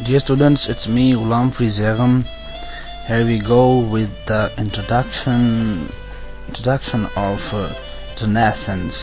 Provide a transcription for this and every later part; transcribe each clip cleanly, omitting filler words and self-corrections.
Dear students, it's me, Ghulam Fiz Begum. Here we go with the introduction of Renaissance.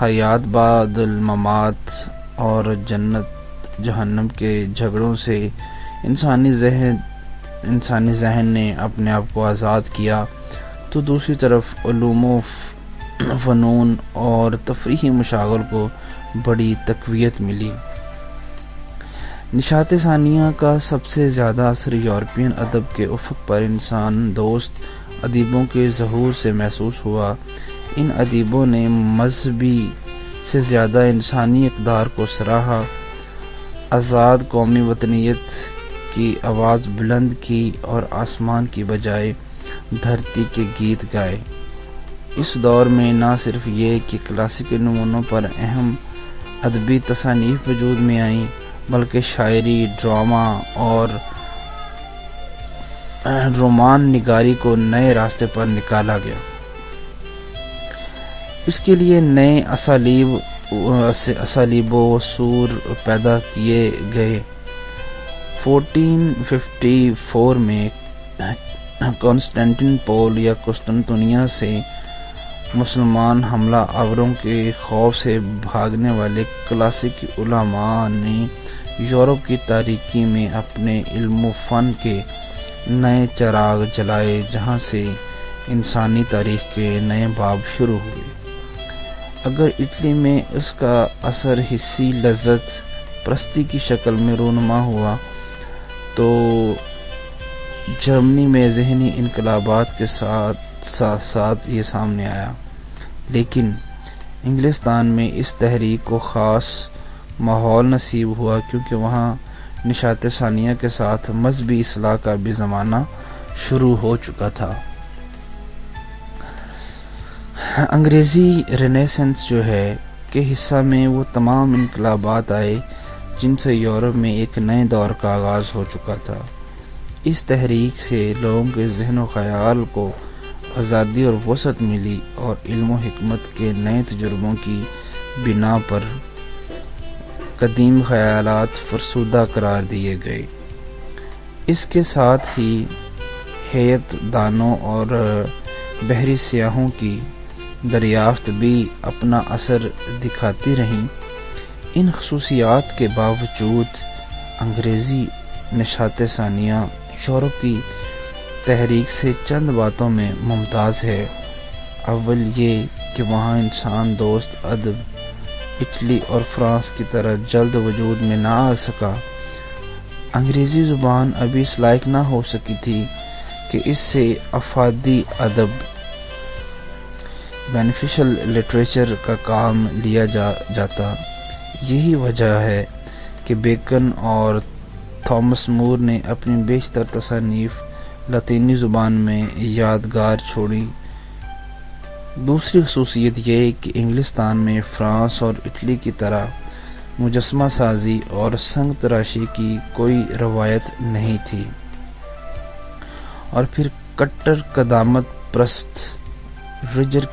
حیات بعد الممات اور جنت جہنم کے جھگڑوں سے انسانی ذہن نے اپنے آپ کو آزاد کیا، تو دوسری طرف علوم و فنون اور تفریحی مشاغل کو بڑی تقویت ملی۔ نشاط ثانیہ کا سب سے زیادہ اثر یورپین ادب کے افق پر انسان دوست ادیبوں کے ظہور سے محسوس ہوا۔ ان ادیبوں نے مذہبی سے زیادہ انسانی اقدار کو سراہا، آزاد قومی وطنیت کی آواز بلند کی اور آسمان کی بجائے دھرتی کے گیت گائے۔ اس دور میں نہ صرف یہ کہ کلاسیکل نمونوں پر اہم ادبی تصانیف وجود میں آئیں، بلکہ شاعری، ڈرامہ اور رومان نگاری کو نئے راستے پر نکالا گیا۔ اس کے لیے نئے اسالیب و سور پیدا کیے گئے۔ 1454 میں کانسٹینٹین پول یا قسطنطنیہ سے مسلمان حملہ آوروں کے خوف سے بھاگنے والے کلاسیکی علماء نے یورپ کی تاریکی میں اپنے علم و فن کے نئے چراغ جلائے، جہاں سے انسانی تاریخ کے نئے باب شروع ہوئے۔ اگر اٹلی میں اس کا اثر حسی لذت پرستی کی شکل میں رونما ہوا، تو جرمنی میں ذہنی انقلابات کے ساتھ یہ سامنے آیا۔ لیکن انگلستان میں اس تحریک کو خاص ماحول نصیب ہوا، کیونکہ وہاں نشاط ثانیہ کے ساتھ مذہبی اصلاح کا بھی زمانہ شروع ہو چکا تھا۔ انگریزی رینیسنس جو ہے کے حصہ میں وہ تمام انقلابات آئے جن سے یورپ میں ایک نئے دور کا آغاز ہو چکا تھا۔ اس تحریک سے لوگوں کے ذہن و خیال کو آزادی اور وسعت ملی اور علم و حکمت کے نئے تجربوں کی بنا پر قدیم خیالات فرسودہ قرار دیے گئے۔ اس کے ساتھ ہی ہیئت دانوں اور بحری سیاحوں کی دریافت بھی اپنا اثر دکھاتی رہیں۔ ان خصوصیات کے باوجود انگریزی نشاط ثانیہ یورپ کی تحریک سے چند باتوں میں ممتاز ہے۔ اول یہ کہ وہاں انسان دوست ادب اٹلی اور فرانس کی طرح جلد وجود میں نہ آ سکا۔ انگریزی زبان ابھی اس لائق نہ ہو سکی تھی کہ اس سے افادی ادب بینیفیشل لٹریچر کا کام لیا جاتا۔ یہی وجہ ہے کہ بیکن اور تھامس مور نے اپنی بیشتر تصانیف لاطینی زبان میں یادگار چھوڑی۔ دوسری خصوصیت یہ کہ انگلستان میں فرانس اور اٹلی کی طرح مجسمہ سازی اور سنگ تراشی کی کوئی روایت نہیں تھی، اور پھر کٹر قدامت پرست ریجر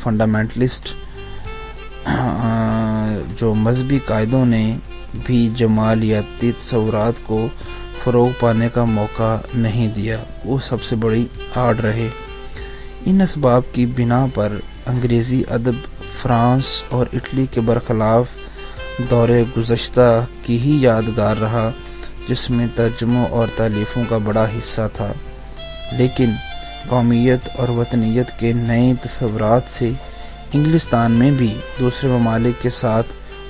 فنڈامنٹلسٹ جو مذہبی قائدوں نے بھی جمالیاتی تصورات کو فروغ پانے کا موقع نہیں دیا، وہ سب سے بڑی آڑ رہے۔ ان اسباب کی بنا پر انگریزی ادب فرانس اور اٹلی کے برخلاف دور گزشتہ کی ہی یادگار رہا، جس میں ترجموں اور تالیفوں کا بڑا حصہ تھا۔ لیکن قومیت اور وطنیت کے نئے تصورات سے انگلستان میں بھی دوسرے ممالک کے ساتھ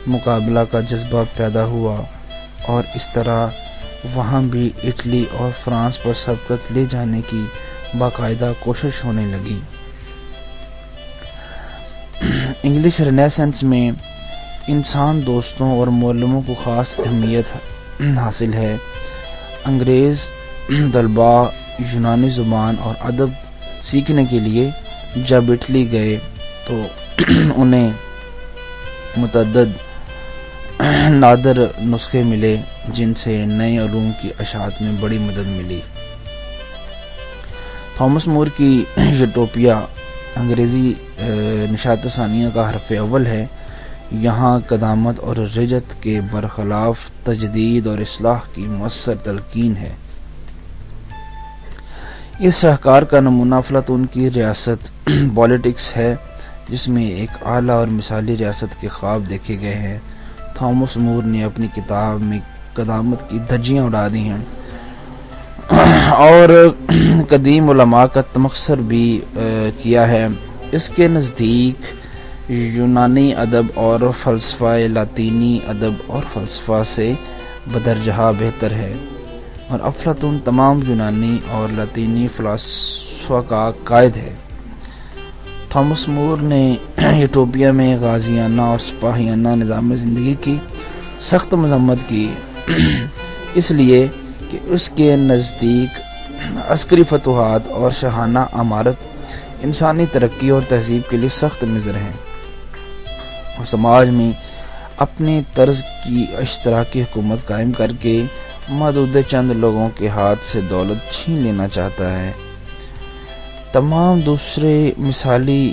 مقابلہ کا جذبہ پیدا ہوا، اور اس طرح وہاں بھی اٹلی اور فرانس پر سبقت لے جانے کی باقاعدہ کوشش ہونے لگی۔ انگلش رینیسنس میں انسان دوستوں اور معلموں کو خاص اہمیت حاصل ہے۔ انگریز طلباء یونانی زبان اور ادب سیکھنے کے لیے جب اٹلی گئے تو انہیں متعدد نادر نسخے ملے جن سے نئے علوم کی اشاعت میں بڑی مدد ملی۔ تھامس مور کی یوٹوپیا انگریزی نشاط ثانیہ کا حرف اول ہے۔ یہاں قدامت اور رجت کے برخلاف تجدید اور اصلاح کی مؤثر تلقین ہے۔ اس شاہکار کا نمونہ افلاطون کی ریاست پالیٹکس ہے، جس میں ایک اعلیٰ اور مثالی ریاست کے خواب دیکھے گئے ہیں۔ تھامس مور نے اپنی کتاب میں قدامت کی دھجیاں اڑا دی ہیں اور قدیم علماء کا تمسخر بھی کیا ہے۔ اس کے نزدیک یونانی ادب اور فلسفہ لاطینی ادب اور فلسفہ سے بدرجہ بہتر ہے، اور افلاطون تمام یونانی اور لاطینی فلسفہ کا قائد ہے۔ تھامس مور نے یوٹوپیا میں غازیانہ اور سپاہیانہ نظام زندگی کی سخت مذمت کی، اس لیے کہ اس کے نزدیک عسکری فتوحات اور شاہانہ امارت انسانی ترقی اور تہذیب کے لیے سخت مضر ہیں، اور سماج میں اپنی طرز کی اشتراکی حکومت قائم کر کے محدود چند لوگوں کے ہاتھ سے دولت چھین لینا چاہتا ہے۔ تمام دوسرے مثالی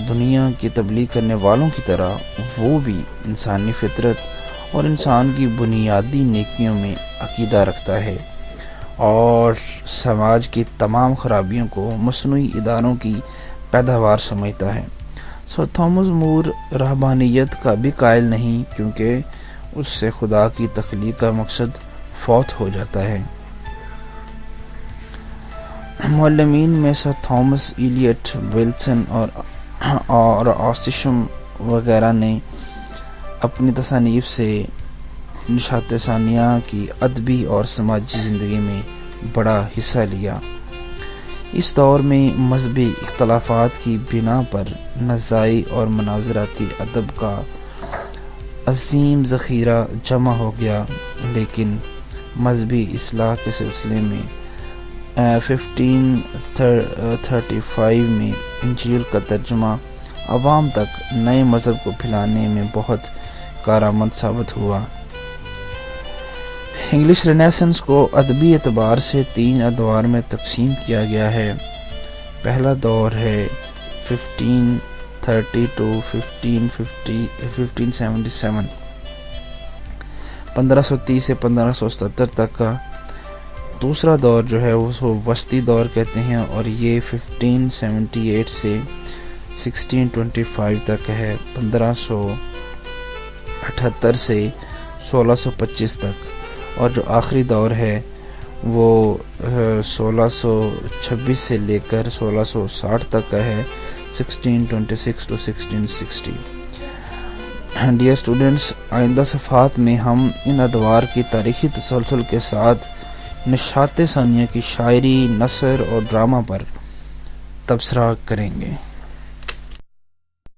دنیا کی تبلیغ کرنے والوں کی طرح وہ بھی انسانی فطرت اور انسان کی بنیادی نیکیوں میں عقیدہ رکھتا ہے، اور سماج کی تمام خرابیوں کو مصنوعی اداروں کی پیداوار سمجھتا ہے۔ تھامس مور رہبانیت کا بھی قائل نہیں، کیونکہ اس سے خدا کی تخلیق کا مقصد فوت ہو جاتا ہے۔ معلمین میں سر تھامس ایلیٹ، ولسن اور آسٹشم وغیرہ نے اپنی تصانیف سے نشاط ثانیہ کی ادبی اور سماجی زندگی میں بڑا حصہ لیا۔ اس دور میں مذہبی اختلافات کی بنا پر نزاعی اور مناظراتی ادب کا عظیم ذخیرہ جمع ہو گیا، لیکن مذہبی اصلاح کے سلسلے میں 1535 میں انجیل کا ترجمہ عوام تک نئے مذہب کو پھیلانے میں بہت کارآمد ثابت ہوا۔ انگلش رینیسنس کو ادبی اعتبار سے 3 ادوار میں تقسیم کیا گیا ہے۔ پہلا دور ہے 1530 to 1577، 1530 سے 1577 تک کا۔ دوسرا دور جو ہے وہ وسطی دور کہتے ہیں، اور یہ 1578 سے 1625 تک ہے، 1578 سے 1625 تک۔ اور جو آخری دور ہے وہ 1626 سے لے کر 1660 تک کا ہے، 1626 to 1660۔ ڈیئر اسٹوڈنٹس، آئندہ صفحات میں ہم ان ادوار کی تاریخی تسلسل کے ساتھ نشاط ثانیہ کی شاعری، نثر اور ڈرامہ پر تبصرہ کریں گے۔